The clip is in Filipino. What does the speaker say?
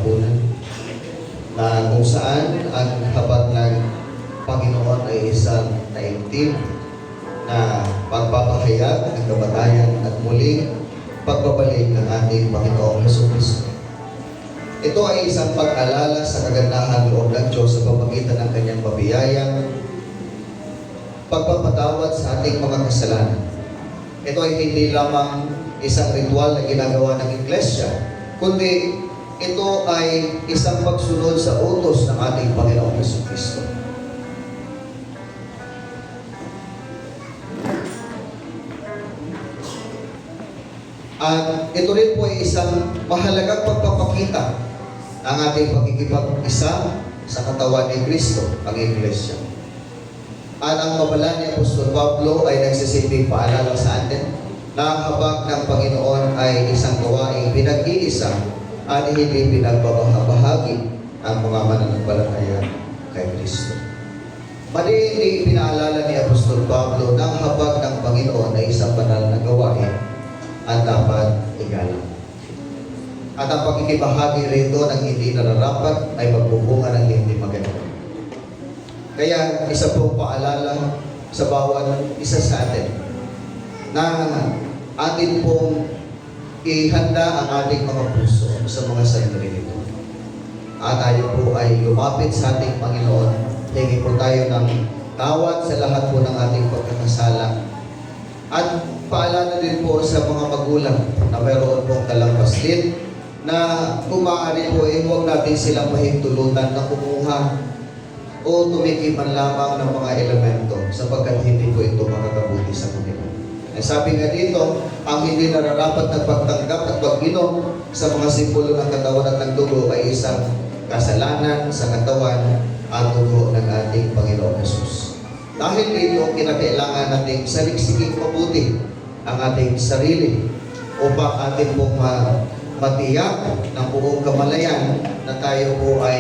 hapunan na kung saan ang habag ng Panginoon ay isang taimtim na pagpapahayag ng kamatayan at muling pagbabalik ng ating Panginoong Jesucristo. Ito ay isang pag-alala sa kagandahan loob ng Diyos sa pamamagitan ng kanyang mabiyayang pagpapatawad sa ating mga kasalanan. Ito ay hindi lamang isang ritual na ginagawa ng Iglesia, kundi ito ay isang pagsunod sa utos ng ating Panginoong Jesucristo. At ito rin po ay isang mahalagang pagpapakita ng ating pagkikipag-isa sa katawan ni Kristo, ang Iglesia. At ang babala ni Apostol Pablo ay nagsisilbing paalala sa atin na ang habag ng Panginoon ay isang gawaing pinag-iisa at hindi pinagbabahagi ang mga mananampalataya kay Kristo. Mali pinaalala ni Apostol Pablo na ang habag ng Panginoon ay isang banal na gawain at dapat igalang. At ang pagkikibahagi rito ng hindi nararapat ay magbubunga ng hindi maganda. Kaya isa pong paalala sa bawat isa sa atin na atin pong ihanda ang ating mga puso sa mga sandali nito. At tayo po ay lumapit sa ating Panginoon. Hingi po tayo ng tawad sa lahat po ng ating pagkakasala. At paalala din po sa mga magulang na mayroon pong kalampaslin na kung maaari po ay huwag natin silang mahintulutan na kumuha o tumikiman lamang ng mga elemento sapagkat hindi po ito makakabuti sa kanila. Sabi nga dito, ang hindi nararapat na pagtanggap at pag-inom sa mga simbolo ng katawan at ng dugo ay isang kasalanan sa katawan at dugo ng ating Panginoon Jesus. Dahil dito, kinakailangan nating saliksiking mabuti ang ating sarili upang ating pong matiyak ng buong kamalayan na tayo po ay